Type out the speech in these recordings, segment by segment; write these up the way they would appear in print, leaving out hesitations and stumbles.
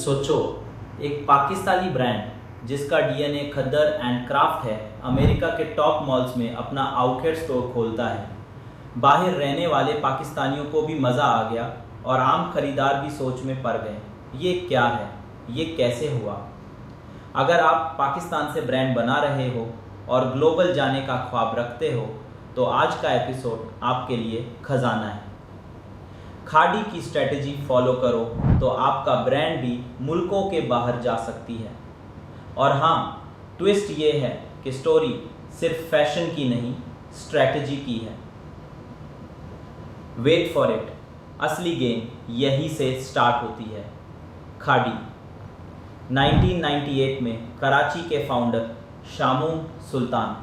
सोचो, एक पाकिस्तानी ब्रांड जिसका डीएनए खद्दर एंड क्राफ्ट है, अमेरिका के टॉप मॉल्स में अपना आउटलेट स्टोर खोलता है। बाहर रहने वाले पाकिस्तानियों को भी मज़ा आ गया और आम खरीदार भी सोच में पड़ गए, ये क्या है, ये कैसे हुआ। अगर आप पाकिस्तान से ब्रांड बना रहे हो और ग्लोबल जाने का ख्वाब रखते हो तो आज का एपिसोड आपके लिए खजाना है। खाड़ी की स्ट्रेटजी फॉलो करो तो आपका ब्रांड भी मुल्कों के बाहर जा सकती है। और हाँ, ट्विस्ट ये है कि स्टोरी सिर्फ फैशन की नहीं, स्ट्रेटजी की है। वेट फॉर इट, असली गेम यहीं से स्टार्ट होती है। खाड़ी 1998 में कराची के फाउंडर शामूम सुल्तान।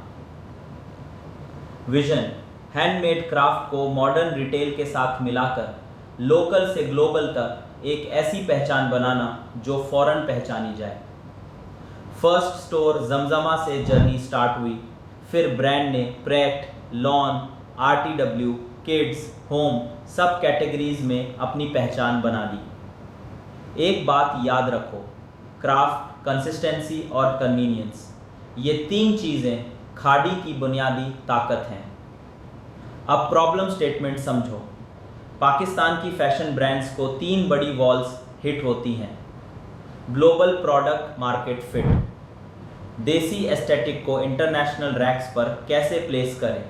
विजन, हैंडमेड क्राफ्ट को मॉडर्न रिटेल के साथ मिलाकर लोकल से ग्लोबल तक एक ऐसी पहचान बनाना जो फौरन पहचानी जाए। फर्स्ट स्टोर जमजमा से जर्नी स्टार्ट हुई, फिर ब्रांड ने प्रेट, लॉन, आरटीडब्ल्यू, किड्स, होम सब कैटेगरीज में अपनी पहचान बना ली। एक बात याद रखो, क्राफ्ट, कंसिस्टेंसी और कन्वीनियंस, ये तीन चीज़ें खाड़ी की बुनियादी ताकत हैं। अब प्रॉब्लम स्टेटमेंट समझो। पाकिस्तान की फैशन ब्रांड्स को तीन बड़ी वॉल्स हिट होती हैं। ग्लोबल प्रोडक्ट मार्केट फिट, देसी एस्थेटिक को इंटरनेशनल रैक्स पर कैसे प्लेस करें।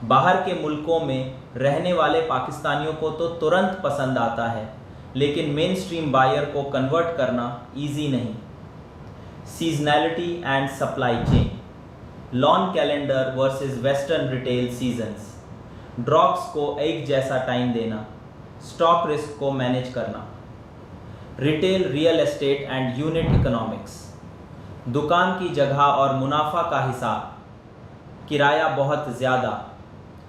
बाहर के मुल्कों में रहने वाले पाकिस्तानियों को तो तुरंत पसंद आता है, लेकिन मेन स्ट्रीम बायर को कन्वर्ट करना इजी नहीं। Seasonality and supply chain, lawn calendar versus western retail seasons, drops को एक जैसा टाइम देना, स्टॉक रिस्क को मैनेज करना। Retail, real estate and unit economics, दुकान की जगह और मुनाफा का हिसाब, किराया बहुत ज़्यादा,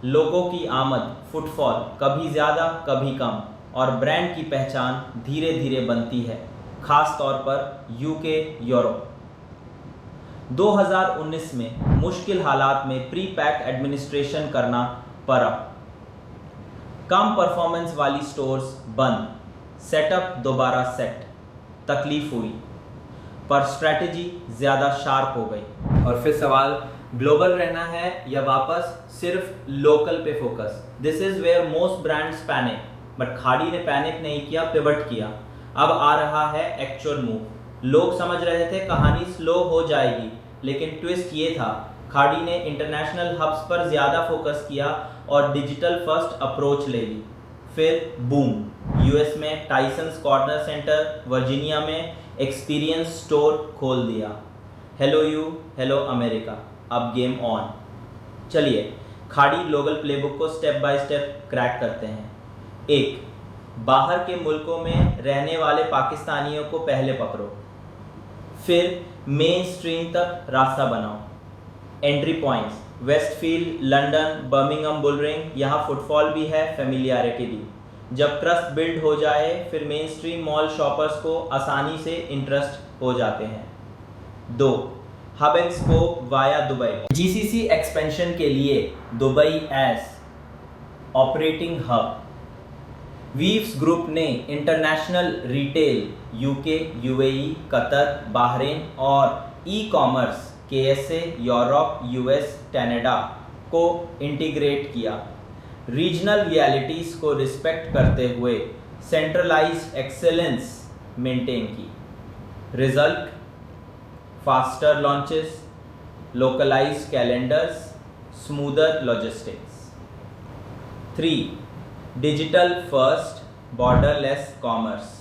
लोगों की आमद, फुटफॉल कभी ज़्यादा कभी कम, और ब्रांड की पहचान धीरे धीरे बनती है, खास तौर पर यूके, यूरोप। 2019 में मुश्किल हालात में प्री पैक एडमिनिस्ट्रेशन करना पड़ा। कम परफॉर्मेंस वाली स्टोर्स बंद, सेटअप दोबारा सेट, तकलीफ हुई, पर स्ट्रैटेजी ज़्यादा शार्प हो गई। और फिर सवाल, ग्लोबल रहना है या वापस सिर्फ लोकल पे focus. This is where most brands panic, but खाड़ी ने पैनिक नहीं किया, पिवट किया। अब आ रहा है एक्चुअल मूव। लोग समझ रहे थे कहानी स्लो हो जाएगी, लेकिन ट्विस्ट ये था, खाड़ी ने इंटरनेशनल हब्स पर ज़्यादा फोकस किया और डिजिटल फर्स्ट अप्रोच ले ली। फिर बूम, यूएस में टाइसन्स कॉर्नर सेंटर, वर्जीनिया में एक्सपीरियंस स्टोर खोल दिया। हेलो यू, हेलो अमेरिका, अब गेम ऑन। चलिए खाड़ी ग्लोबल प्लेबुक को स्टेप बाय स्टेप क्रैक करते हैं। 1. बाहर के मुल्कों में रहने वाले पाकिस्तानियों को पहले पकड़ो, फिर मेन स्ट्रीम तक रास्ता बनाओ। Entry points, Westfield, London, Birmingham, bullring, यहाँ फुटफॉल भी है, फेमिलियरिटी भी। जब ट्रस्ट बिल्ड हो जाए फिर मेन स्ट्रीम मॉल शॉपर्स को आसानी से इंटरेस्ट हो जाते हैं। 2. Hub and spoke via Dubai, GCC expansion के लिए Dubai as operating hub. Weaves group ने international retail UK, UAE, Qatar, Bahrain और e commerce KSA, Europe, US, Canada को इंटीग्रेट किया। रीजनल रियलिटीज़ को रिस्पेक्ट करते हुए सेंट्रलाइज्ड एक्सेलेंस मेंटेन की। Result, faster launches, localised calendars, smoother logistics. 3. Digital first, borderless commerce,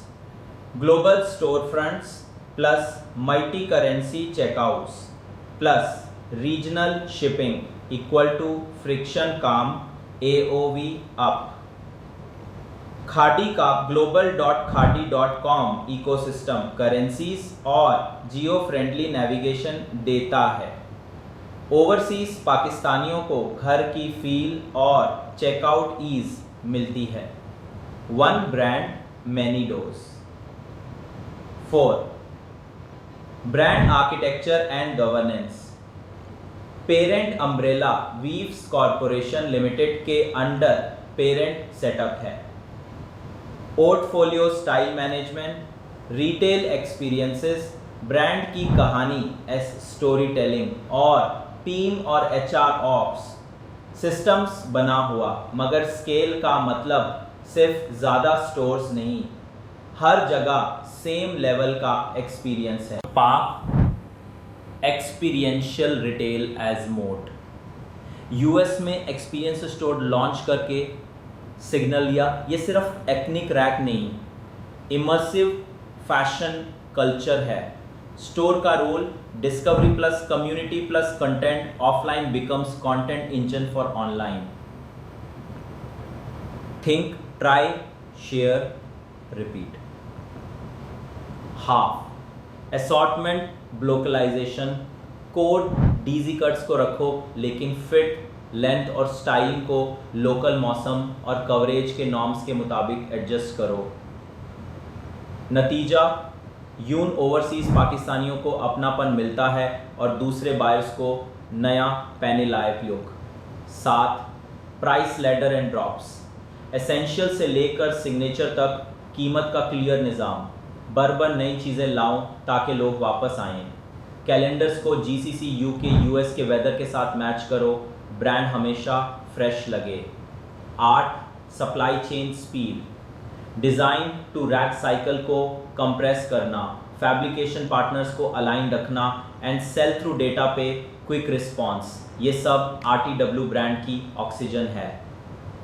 global store fronts plus multi currency checkouts plus regional shipping equal to friction काम, AOV up. खाड़ी का global.khadi.com ecosystem currencies और जियो friendly navigation देता है। Overseas पाकिस्तानियों को घर की फील और चेकआउट ईज मिलती है। 1 brand many doors. 4. Brand architecture and governance, parent umbrella weaves corporation limited के अंडर पेरेंट सेटअप है। Portfolio style management, retail experiences, brand की कहानी एस स्टोरी टेलिंग और टीम और एचआर ऑप्स सिस्टम्स बना हुआ, मगर स्केल का मतलब सिर्फ ज़्यादा स्टोर्स नहीं, हर जगह सेम लेवल का एक्सपीरियंस है। Pak experiential retail as mode. US में एक्सपीरियंस स्टोर लॉन्च करके सिग्नल लिया, ये सिर्फ एथनिक रैक नहीं, इमर्सिव फैशन कल्चर है। स्टोर का role discovery plus community plus content, offline becomes content engine for online. Think, try, share, repeat. Half assortment, localization, code DG cuts को रखो लेकिन फिट, लेंथ और स्टाइलिंग को local मौसम और कवरेज के नॉर्म्स के मुताबिक एडजस्ट करो। नतीजा, यून ओवरसीज पाकिस्तानियों को अपनापन मिलता है और दूसरे बायर्स को नया पहने लायक look. 7 price ladder and drops. Essential से लेकर सिग्नेचर तक कीमत का क्लियर निज़ाम। बरबर नई चीज़ें लाऊं ताकि लोग वापस आएं। कैलेंडर्स को जीसीसी, यूके, यूएस के वेदर के साथ मैच करो, ब्रांड हमेशा फ्रेश लगे। 8 supply chain speed. Design to rack cycle को कंप्रेस करना, फैब्रिकेशन पार्टनर्स को अलाइन रखना एंड सेल थ्रू डेटा पे क्विक रिस्पॉन्स, ये सब आरटीडब्ल्यू ब्रांड की ऑक्सीजन है।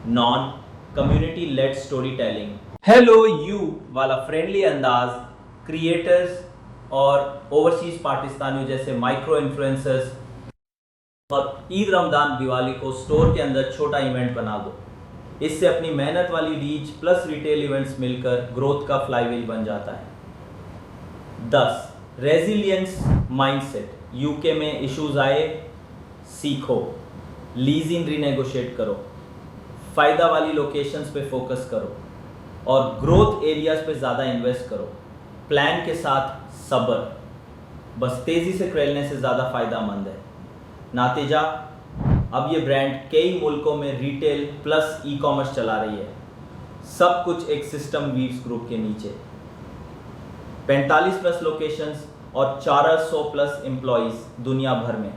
Non community lead story telling. Hello you वाला फ्रेंडली अंदाज क्रिएटर्स और ओवरसीज पाकिस्तानियों जैसे माइक्रो इन्फ्लुएंसर्स और ईद, रमज़ान, दिवाली को स्टोर के अंदर छोटा इवेंट बना दो। इससे अपनी मेहनत वाली रीच प्लस रिटेल इवेंट्स मिलकर ग्रोथ का फ्लाईव्हील बन जाता है। 10 रेजिलियंस माइंडसेट। यूके में इश्यूज आए, सीखो, लीजिंग रीनेगोशिएट करो, फ़ायदा वाली लोकेशंस पे फोकस करो और ग्रोथ एरियाज पे ज़्यादा इन्वेस्ट करो। प्लान के साथ सब्र, बस तेज़ी से खेलने से ज़्यादा फ़ायदामंद है। नातीजा, अब ये ब्रांड कई मुल्कों में रिटेल प्लस ई कॉमर्स चला रही है, सब कुछ एक सिस्टम वीव्स ग्रुप के नीचे। 45 प्लस लोकेशंस और 400 प्लस एम्प्लॉइज दुनिया भर में।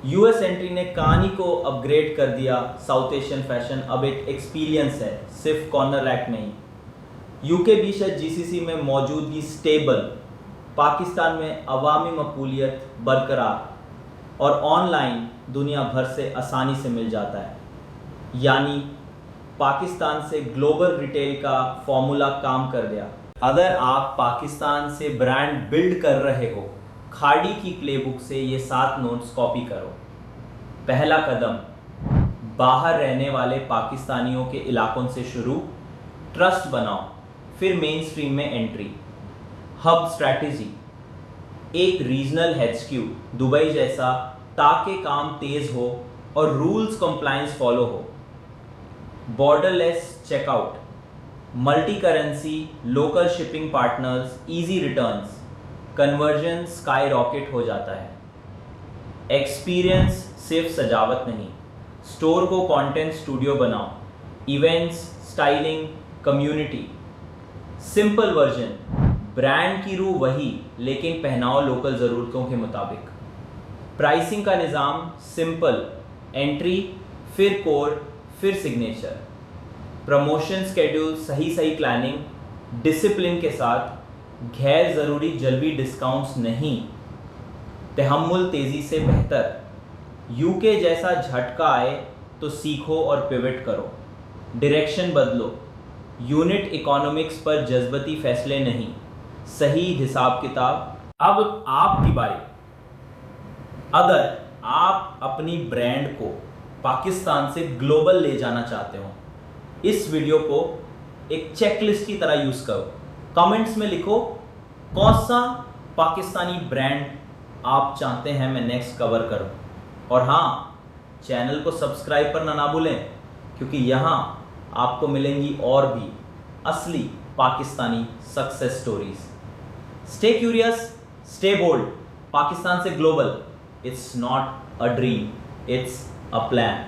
यूएस एंट्री ने कहानी को अपग्रेड कर दिया। साउथ एशियन फैशन अब एक एक्सपीरियंस है, सिर्फ कॉर्नर रैक नहीं। यूके भी शायद जीसीसी में मौजूदगी स्टेबल, पाकिस्तान में अवामी मकबूलियत बरकरार और ऑनलाइन दुनिया भर से आसानी से मिल जाता है। यानी पाकिस्तान से ग्लोबल रिटेल का फॉर्मूला काम कर गया। अगर आप पाकिस्तान से ब्रांड बिल्ड कर रहे हो, खाड़ी की प्लेबुक से ये 7 नोट्स कॉपी करो। पहला कदम, बाहर रहने वाले पाकिस्तानियों के इलाकों से शुरू, ट्रस्ट बनाओ, फिर मेन स्ट्रीम में एंट्री। हब स्ट्रैटेजी, एक रीजनल HQ दुबई जैसा, ताकि काम तेज हो और रूल्स कंप्लायंस फॉलो हो। Borderless checkout, multi currency, local shipping partners, easy returns, conversion skyrocket हो जाता है। एक्सपीरियंस सिर्फ सजावट नहीं, स्टोर को कंटेंट स्टूडियो बनाओ, events, styling, community. Simple version, brand की रूह वही लेकिन पहनाओ लोकल ज़रूरतों के मुताबिक। प्राइसिंग का निज़ाम सिंपल, एंट्री, फिर कोड, फिर सिग्नेचर। प्रमोशन स्केड्यूल सही प्लानिंग, डिसिप्लिन के साथ, गैर ज़रूरी जल्दी डिस्काउंट्स नहीं। तहम्मुल तेज़ी से बेहतर। यूके जैसा झटका आए तो सीखो और पिवट करो, डायरेक्शन बदलो। यूनिट इकोनॉमिक्स पर जज्बती फैसले नहीं, सही हिसाब किताब। अब आपकी बारी। अगर आप अपनी ब्रांड को पाकिस्तान से ग्लोबल ले जाना चाहते हो, इस वीडियो को एक चेकलिस्ट की तरह यूज़ करो। कमेंट्स में लिखो कौन सा पाकिस्तानी ब्रांड आप चाहते हैं मैं नेक्स्ट कवर करूं। और हाँ, चैनल को सब्सक्राइब करना ना भूलें, क्योंकि यहाँ आपको मिलेंगी और भी असली Pakistani success stories. Stay curious, stay bold. Pakistan से global, it's not a dream, it's a plan.